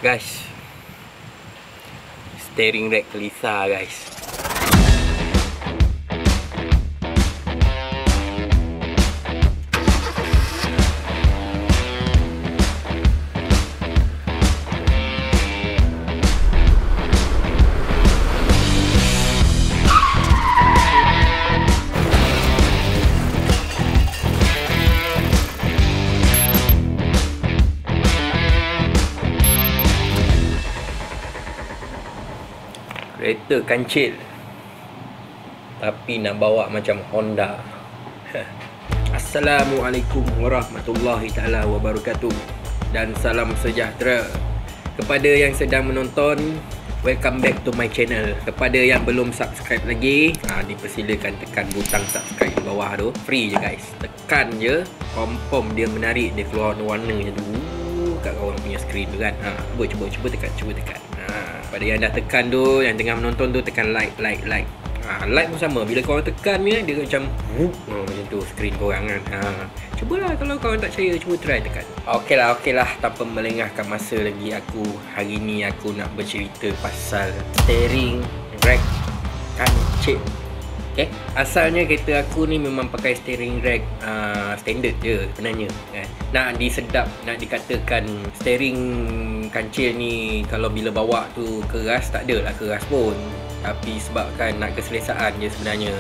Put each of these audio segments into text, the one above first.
Guys, steering rack Kelisa guys. Kereta kancil tapi nak bawa macam Honda. Assalamualaikum warahmatullahi taala wabarakatuh. Dan salam sejahtera kepada yang sedang menonton. Welcome back to my channel. Kepada yang belum subscribe lagi, dipersilakan tekan butang subscribe di bawah tu. Free je guys. Tekan je, confirm dia menarik, dia keluar warna macam tu kat korang punya skrin tu kan. Cuba tekan. Pada yang dah tekan tu, yang tengah menonton tu, tekan like. Like pun sama. Bila korang tekan ni, dia macam macam tu skrin korang kan. Cubalah kalau korang tak percaya, cuba try tekan. Okey lah, tanpa melengahkan masa lagi, hari ni aku nak bercerita pasal steering rack kancil. Okay. Asalnya kereta aku ni memang pakai steering rack standard je sebenarnya kan. Nak disedap, nak dikatakan steering kancil ni kalau bila bawa tu keras, tak adalah keras pun. Tapi sebabkan nak keselesaan je sebenarnya.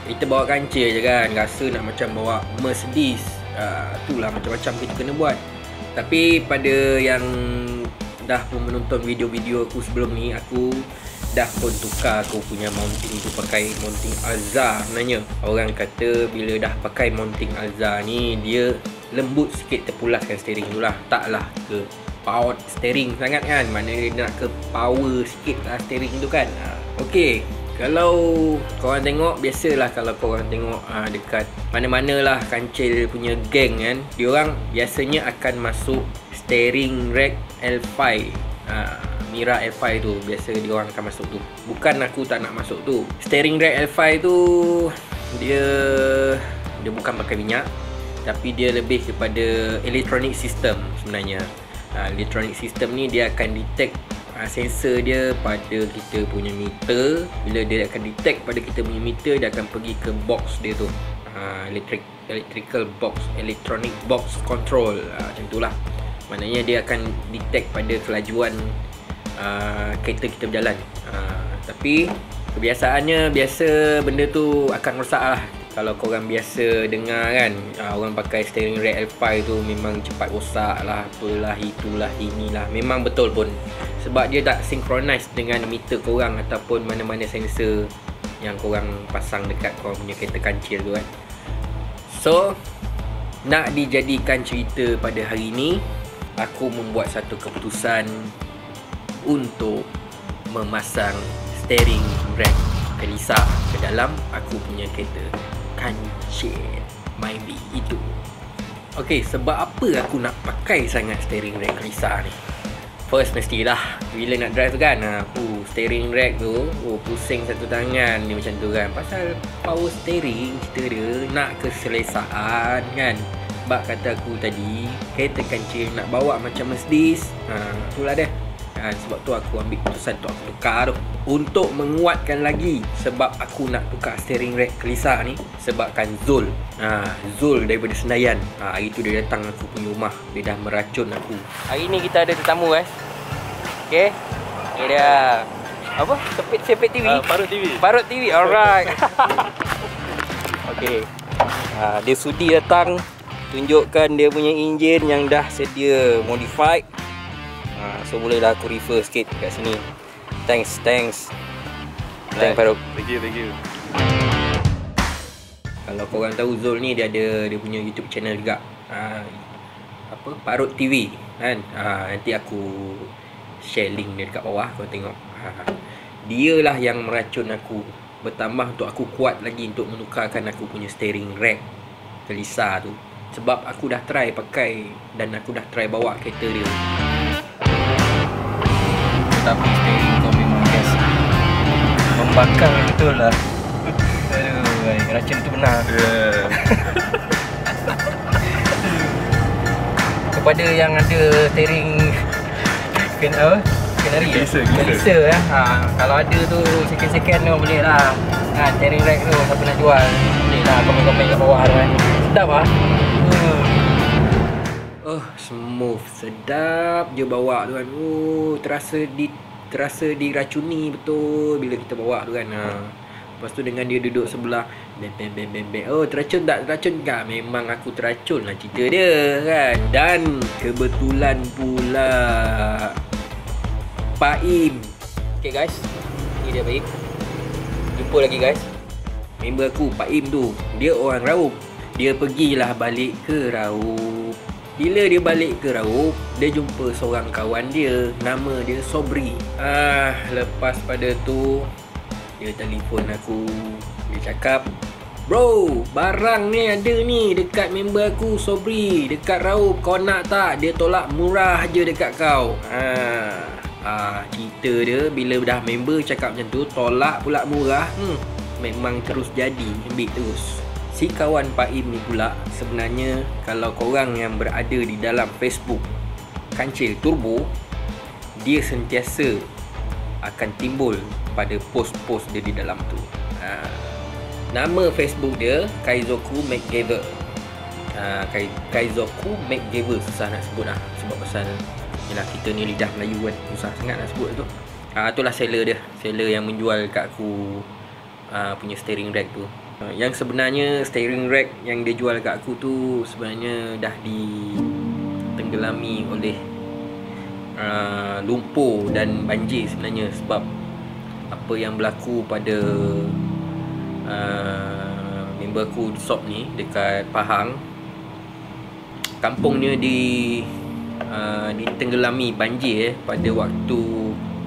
Kita bawa kancil je kan, rasa nak macam bawa Mercedes. Itulah macam-macam kita kena buat. Tapi pada yang dah pun menonton video-video aku sebelum ni, aku dah pun tukar aku punya mounting tu pakai mounting Alza. Sebenarnya orang kata bila dah pakai mounting Alza ni, dia lembut sikit, terpulaskan steering tu lah. Taklah ke power steering sangat kan, maknanya dia nak ke power sikit lah steering tu kan. Okey, kalau korang tengok, biasalah kalau korang tengok dekat mana-mana lah kancil punya geng kan, diorang biasanya akan masuk steering rack L5. Mira L5 tu biasa dia orang akan masuk tu. Bukan aku tak nak masuk tu. Steering rack L5 tu dia bukan pakai minyak, tapi dia lebih kepada electronic system sebenarnya. Electronic system ni dia akan detect sensor dia pada kita punya meter. Bila dia akan detect pada kita punya meter, dia akan pergi ke box dia tu. Electrical box, electronic box control, macam itulah. Maknanya dia akan detect pada kelajuan kereta kita berjalan. Tapi kebiasaannya, biasa benda tu akan rosak lah. Kalau korang biasa dengar kan, orang pakai steering rack L5 tu memang cepat rosak lah, apalah, itulah, inilah. Memang betul pun, sebab dia tak synchronize dengan meter korang ataupun mana-mana sensor yang korang pasang dekat korang punya kereta kancil tu kan. So, nak dijadikan cerita pada hari ni, aku membuat satu keputusan untuk memasang steering rack Kelisa ke dalam aku punya kereta kancil Myvi itu. Okey, sebab apa aku nak pakai sangat steering rack Kelisa ni? First, mestilah bila nak drive tu kan, steering rack tu pusing satu tangan ni macam tu kan. Pasal power steering kita dia nak keselesaan kan. Sebab kata aku tadi, kereta kancil nak bawa macam Mercedes. Itulah dia. Sebab tu aku ambil keputusan tu, aku tukar tu untuk menguatkan lagi. Sebab aku nak tukar steering rack Kelisa ni sebabkan Zul. Zul daripada Senayan. Hari tu dia datang aku punya rumah, dia dah meracun aku. Hari ni kita ada tetamu guys. Okay, ni dia apa? Sepit TV. Parut TV. Alright. Okay, dia sudi datang tunjukkan dia punya enjin yang dah sedia modified. So bolehlah aku refer sikit kat sini. Thanks Parut. Thank you. Kalau korang tahu, Zul ni dia ada dia punya YouTube channel juga. Parut TV kan. Nanti aku share link dia dekat bawah, kau tengok. Dia lah yang meracun aku. Bertambah untuk aku kuat lagi untuk menukarkan aku punya steering rack Kelisa tu. Sebab aku dah try pakai dan aku dah try bawa kereta dia. Tapi steering kau memang best, membakar betul lah. Aduh, racun tu benar. Kepada yang ada steering Kenari Gelisa. ya. Kalau ada tu second tu boleh lah. Steering rack tu siapa nak jual boleh lah, komen-komen kat bawah tu kan. Sedap lah. Smooth, sedap je bawa tu kan. Terasa diracuni betul bila kita bawa tu kan. Lepas tu dengan dia duduk sebelah, bem. Teracun tak? Teracun tak? Memang aku teracun lah cerita dia kan. Dan kebetulan pula Pak Im. Okay guys, ni dia Pak Im. Jumpa lagi guys. Member aku Pak Im tu, dia orang Raup. Dia pergilah balik ke Raup. Bila dia balik ke Raup, dia jumpa seorang kawan dia, nama dia Sobri. Lepas pada tu dia telefon aku. Dia cakap, "Bro, barang ni ada ni dekat member aku Sobri, dekat Raup. Kau nak tak? Dia tolak murah je dekat kau." Cerita dia bila dah member cakap macam tu, tolak pula murah, memang terus jadi, ambil terus. Si kawan Pak Im ni pula sebenarnya, kalau korang yang berada di dalam Facebook Kancil Turbo, dia sentiasa akan timbul pada post-post dia di dalam tu. Nama Facebook dia Kaizoku McGaver. Kaizoku McGaver, susah nak sebut lah. Sebab pasal yelah, kita ni lidah Melayu kan, susah sangat nak sebut tu. Itulah seller dia, seller yang menjual kat aku punya steering rack tu. Yang sebenarnya steering rack yang dia jual kat aku tu sebenarnya dah ditenggelami oleh lumpur dan banjir sebenarnya. Sebab apa yang berlaku pada member aku shop ni dekat Pahang, kampungnya ditenggelami banjir pada waktu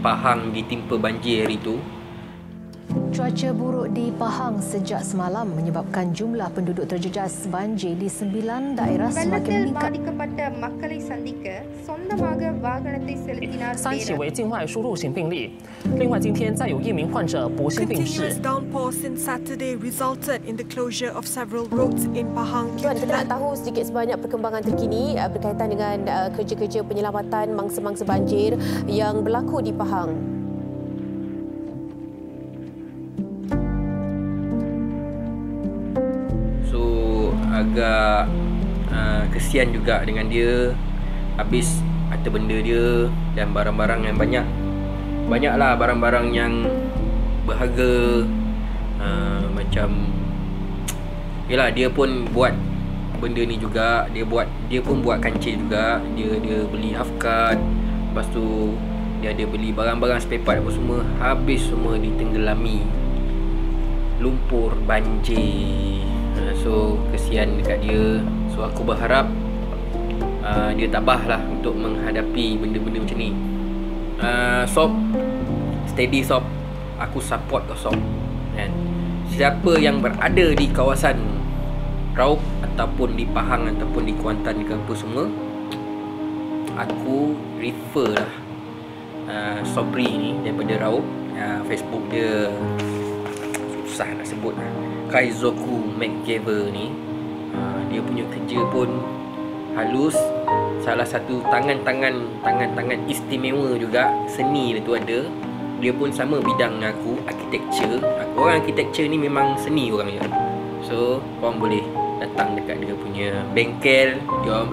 Pahang ditimpa banjir hari tu. Cuaca buruk di Pahang sejak semalam menyebabkan jumlah penduduk terjejas banjir di 9 daerah semakin meningkat. Continuous downpour since Saturday resulted in the closure of several roads in Pahang. Tuan, kita nak tahu sedikit sebanyak perkembangan terkini berkaitan dengan kerja-kerja penyelamatan mangsa-mangsa banjir yang berlaku di Pahang. Agak kesian juga dengan dia. Habis harta benda dia dan barang-barang yang banyaklah barang-barang yang berharga. Macam yelah, dia pun buat benda ni juga. Dia pun buat kancil juga. Dia beli half card. Lepas tu dia ada beli barang-barang spare part apa semua. Habis semua ditenggelami lumpur banjir. So kesian dekat dia. So aku berharap dia tabahlah untuk menghadapi benda-benda macam ni. Sob, steady Sob. Aku support kau Sob, kan? Siapa yang berada di kawasan Raup ataupun di Pahang ataupun di Kuantan ke apa semua, aku refer lah Sobri ni daripada Raup. Facebook dia susah nak sebut lah, Kaizoku McGaver ni. Dia punya kerja pun halus. Salah satu tangan istimewa juga. Seni dia tu ada. Dia pun sama bidang dengan aku, architecture. Orang architecture ni memang seni orang je. So korang boleh datang dekat dia punya bengkel.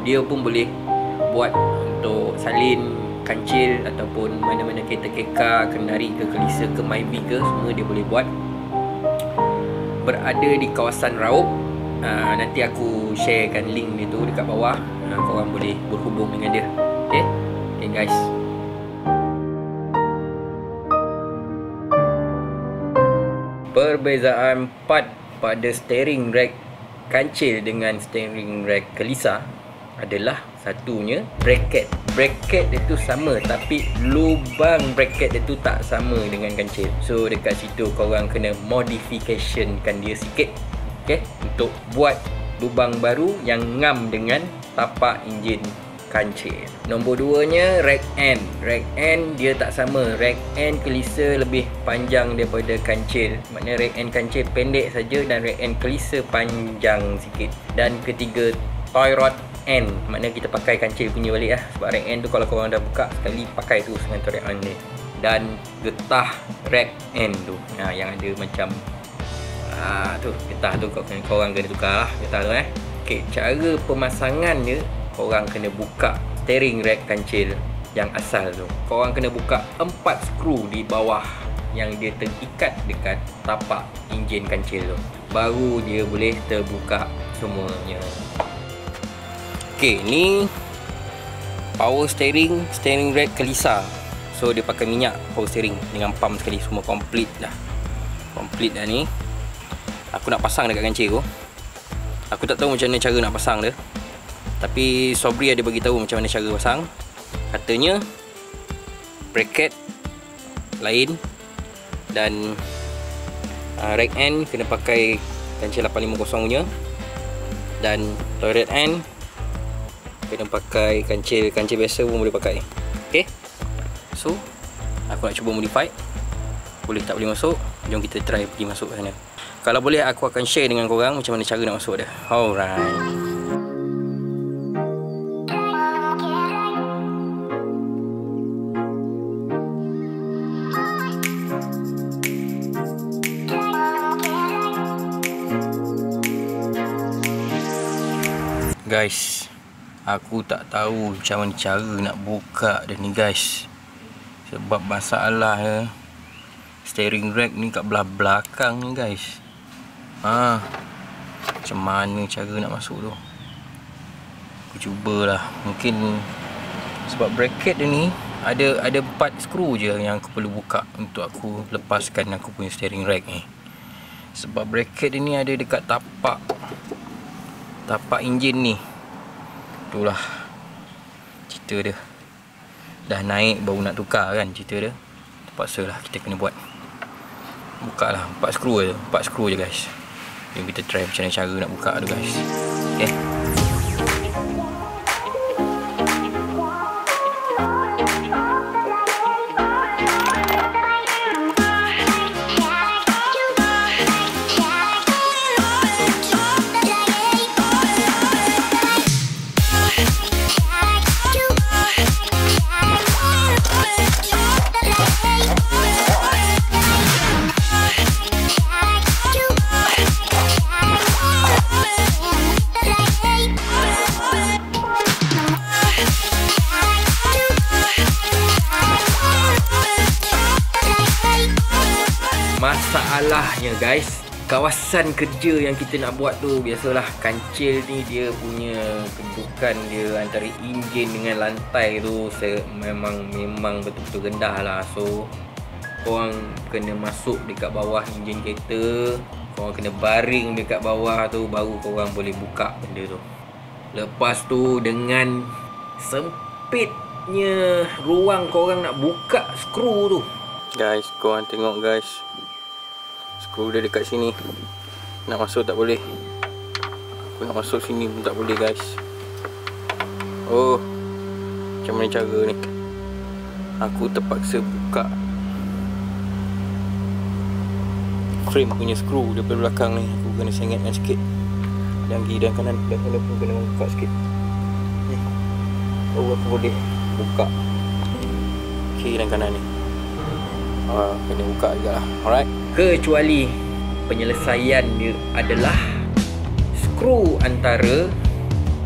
Dia pun boleh buat untuk salin kancil ataupun mana-mana kereta keka, kendari ke, kelisa ke, Myvi ke, semua dia boleh buat. Berada di kawasan Raup. Nanti aku sharekan link dia tu dekat bawah. Korang boleh berhubung dengan dia. Okay guys. Perbezaan part pada steering rack kancil dengan steering rack kelisa adalah satunya bracket. Bracket dia tu sama tapi lubang bracket dia tu tak sama dengan kancil. So dekat situ korang kena modificationkan dia sikit, okay, untuk buat lubang baru yang ngam dengan tapak enjin kancil. Nombor 2-nya rack end. Rack end dia tak sama. Rack end kelisa lebih panjang daripada kancil. Maknanya rack end kancil pendek saja dan rack end kelisa panjang sikit. Dan ketiga, toy rod end. Maknanya kita pakai kancil punya balik lah. Sebab rack end tu kalau korang dah buka sekali, pakai tu dengan tu rack end ni. Dan getah rack end tu, yang ada macam tu getah tu korang kena tukar lah getah tu Okay, cara pemasangan dia, korang kena buka steering rack kancil yang asal tu. Korang kena buka 4 skru di bawah yang dia terikat dekat tapak enjin kancil tu. Baru dia boleh terbuka semuanya. Okay, ni power steering rack Kelisa. So dia pakai minyak power steering dengan pump sekali, semua complete dah. Complete dah ni. Aku nak pasang dekat kancil tu. Aku tak tahu macam mana cara nak pasang dia. Tapi Sobri ada bagi tahu macam mana cara pasang. Katanya bracket lain dan rack end kena pakai kancil 850 punya, dan toilet end kena pakai kancil biasa pun boleh pakai. Okay, so aku nak cuba modify. Boleh tak boleh masuk? Jom kita try pergi masuk ke sana. Kalau boleh aku akan share dengan korang macam mana cara nak masuk dia. Alright. Guys, aku tak tahu macam mana cara nak buka dia ni guys. Sebab masalah steering rack ni kat belah belakang ni guys. Macam mana cara nak masuk tu? Aku cubalah. Mungkin sebab bracket dia ni ada 4 skru je yang aku perlu buka untuk aku lepaskan aku punya steering rack ni. Sebab bracket dia ni ada dekat tapak enjin ni. Itulah cerita dia. Dah naik baru nak tukar kan cerita dia. Terpaksa lah kita kena buat. Buka lah 4 skru je. 4 skru je guys. Jom kita try macam mana cara nak buka tu guys. Okay. Masalahnya guys, kawasan kerja yang kita nak buat tu, biasalah kancil ni dia punya kedudukan dia antara enjin dengan lantai tu memang betul-betul rendah lah. So korang kena masuk dekat bawah enjin kereta, korang kena baring dekat bawah tu, baru korang boleh buka benda tu. Lepas tu dengan sempitnya ruang korang nak buka skru tu guys, korang tengok guys, skru dia dekat sini. Nak masuk tak boleh. Aku nak masuk sini pun tak boleh guys. Oh, macam mana cara ni? Aku terpaksa buka frame punya skru daripada belakang ni. Aku kena sengatkan sikit. Dan kiri dan kanan pun kena buka sikit. Oh, aku boleh buka kiri dan kanan ni. Kena buka juga lah. Alright. Kecuali penyelesaian dia adalah skru antara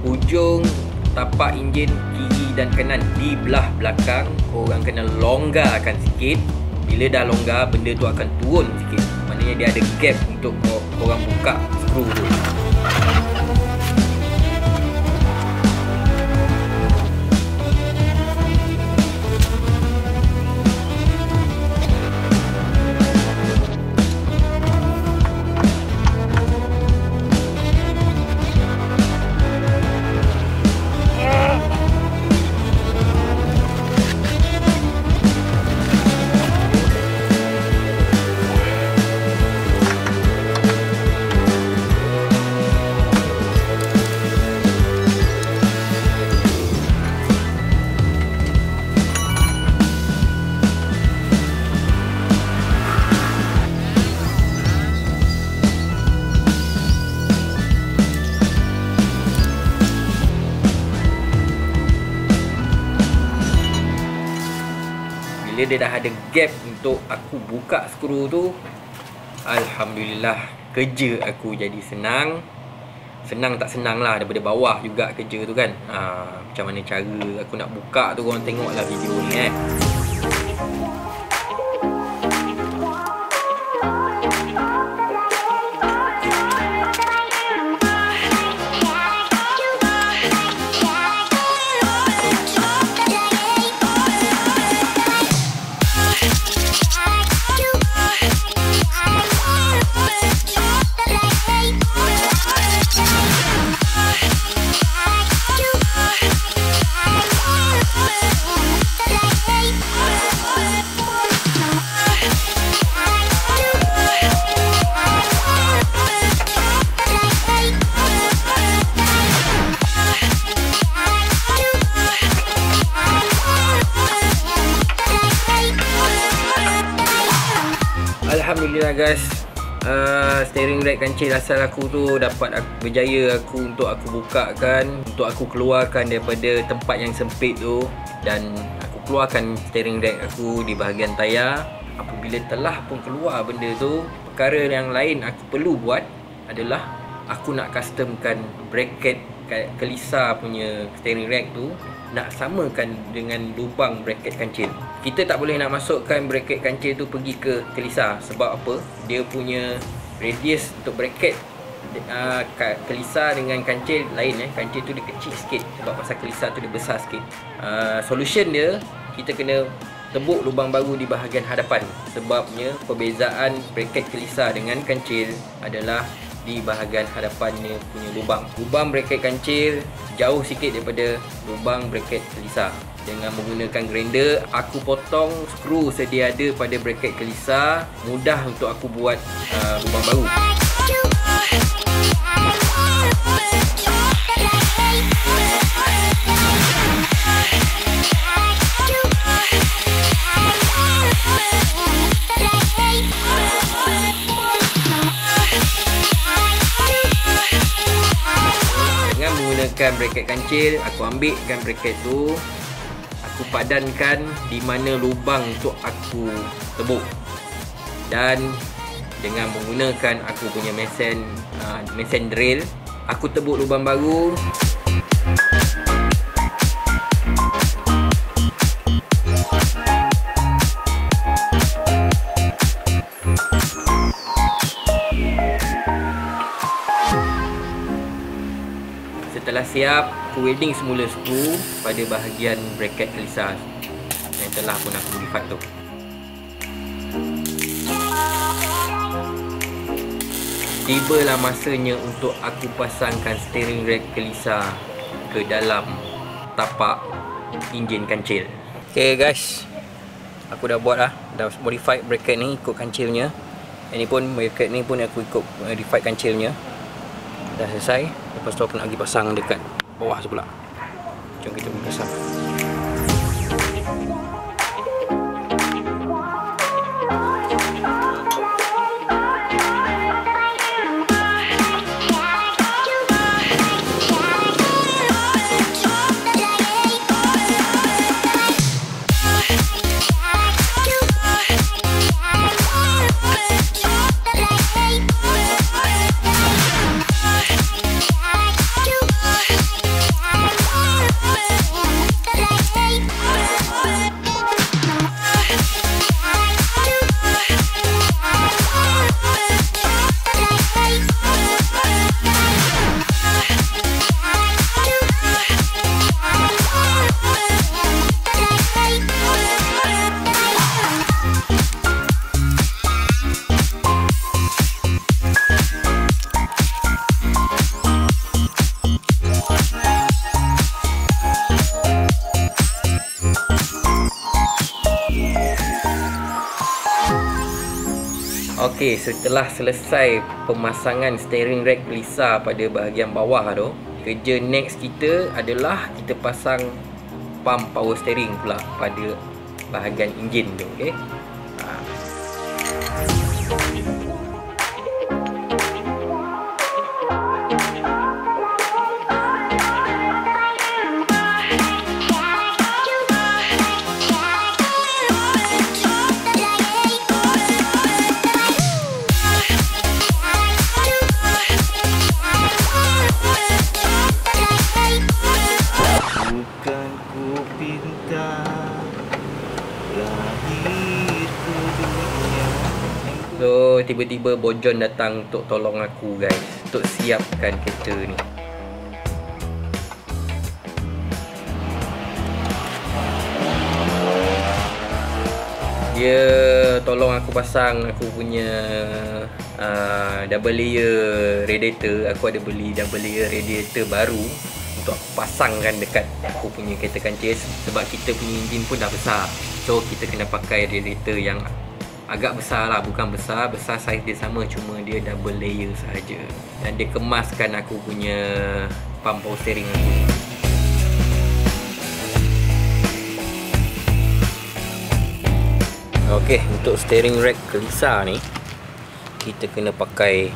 ujung tapak enjin kiri dan kanan di belah belakang. Korang kena longgarkan sikit. Bila dah longgar, benda tu akan turun sikit. Maknanya dia ada gap untuk korang buka skru tu. Bila dia dah ada gap untuk aku buka skru tu, alhamdulillah kerja aku jadi senang. Senang tak senang lah, daripada bawah juga kerja tu kan. Macam mana cara aku nak buka tu, korang tengoklah video ni Alhamdulillah guys, steering rack kancil asal aku tu dapat berjaya untuk aku bukakan, untuk aku keluarkan daripada tempat yang sempit tu, dan aku keluarkan steering rack aku di bahagian tayar. Apabila telah pun keluar benda tu, perkara yang lain aku perlu buat adalah aku nak customkan bracket kelisa punya steering rack tu, nak samakan dengan lubang bracket kancil. Kita tak boleh nak masukkan bracket kancil tu pergi ke kelisa. Sebab apa? Dia punya radius untuk bracket kelisa dengan kancil lain. Kancil tu dia kecil sikit, sebab pasal kelisa tu dia besar sikit. Solution dia, kita kena tebuk lubang baru di bahagian hadapan. Sebabnya perbezaan bracket kelisa dengan kancil adalah di bahagian hadapannya punya lubang. Lubang bracket kancil jauh sikit daripada lubang bracket kelisa. Dengan menggunakan grinder, aku potong skru sedia ada pada bracket kelisa. Mudah untuk aku buat lubang baru. Dengan menggunakan bracket kancil, aku ambilkan bracket tu, aku padankan di mana lubang untuk aku tebuk, dan dengan menggunakan aku punya mesin drill, aku tebuk lubang baru. Setelah siap, aku welding semula skru pada bahagian bracket kelisa yang telah pun aku modify tu. Tibalah masanya untuk aku pasangkan steering rack kelisa ke dalam tapak enjin kancil. Okay guys, aku dah buat lah, dah modify bracket ni ikut kancilnya. Ini pun bracket ni pun aku ikut modify kancilnya. Dah selesai. Lepas tu aku nak pergi pasang dekat bawah tu pula. Jom kita pergi pasang. Okey, setelah selesai pemasangan steering rack kelisa pada bahagian bawah tu, kerja next kita adalah kita pasang pump power steering pula pada bahagian enjin tu. Okey. So tiba-tiba Bojon datang untuk tolong aku guys, untuk siapkan kereta ni. Dia tolong aku pasang aku punya double layer radiator. Aku ada beli double layer radiator baru untuk aku pasangkan dekat aku punya kereta kancil, sebab kita punya enjin pun dah besar. So kita kena pakai radiator yang agak besar lah, bukan besar saiz dia sama, cuma dia double layer sahaja. Dan dia kemaskan aku punya pump power steering aku. Okey, untuk steering rack Kelisa ni kita kena pakai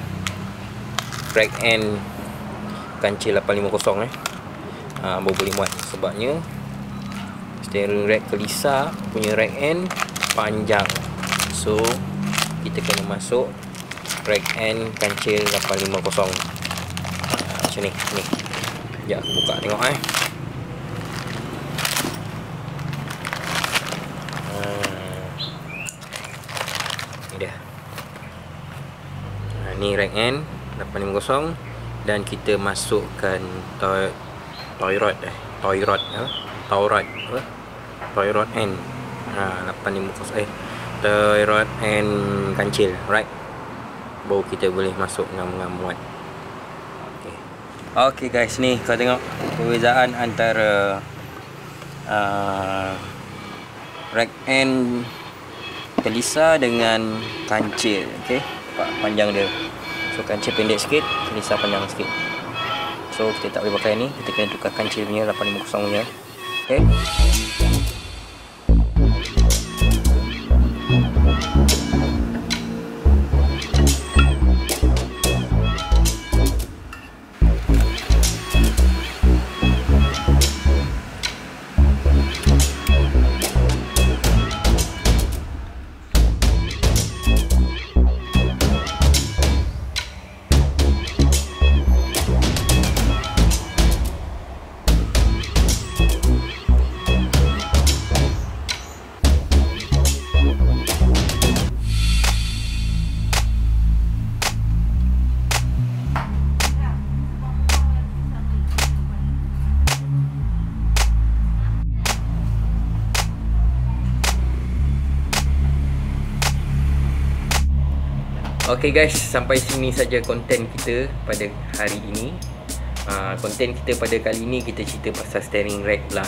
rack end kancil 850 baru boleh muat. Sebabnya steering rack Kelisa punya rack end panjang. So kita kena masuk rack end kancil 850 macam ni. Sekejap aku buka tengok ni dia. Ni rack end 850 dan kita masukkan toy rod end 850 toy rod and kancil, right? Baru kita boleh masuk dengan muat. Okay guys, ni kau tengok perbezaan antara rack end Kelisa dengan kancil. Okay, panjang dia. So kancil pendek sikit, Kelisa panjang sikit. So kita tak boleh pakai ni, kita kena tukar kancil punya 850 punya. Okay. Okay guys, sampai sini saja konten kita pada hari ini. Konten kita pada kali ini kita cerita pasal steering rack pula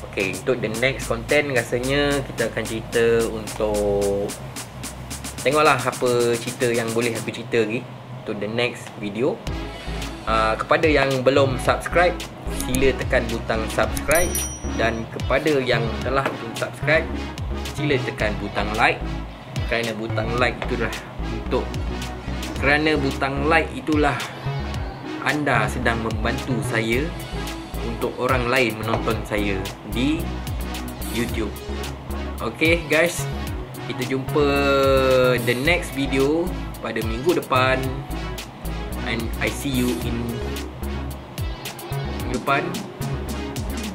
Okay, untuk the next content rasanya kita akan cerita untuk tengoklah apa cerita yang boleh aku cerita lagi untuk the next video. Kepada yang belum subscribe, sila tekan butang subscribe, dan kepada yang telah pun subscribe, sila tekan butang like. Kerana butang like itulah anda sedang membantu saya untuk orang lain menonton saya di YouTube. Okay guys, kita jumpa the next video pada minggu depan, and I see you in minggu depan.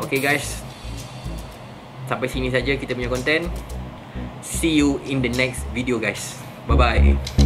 Okay guys, sampai sini saja kita punya konten. See you in the next video guys. Bye bye.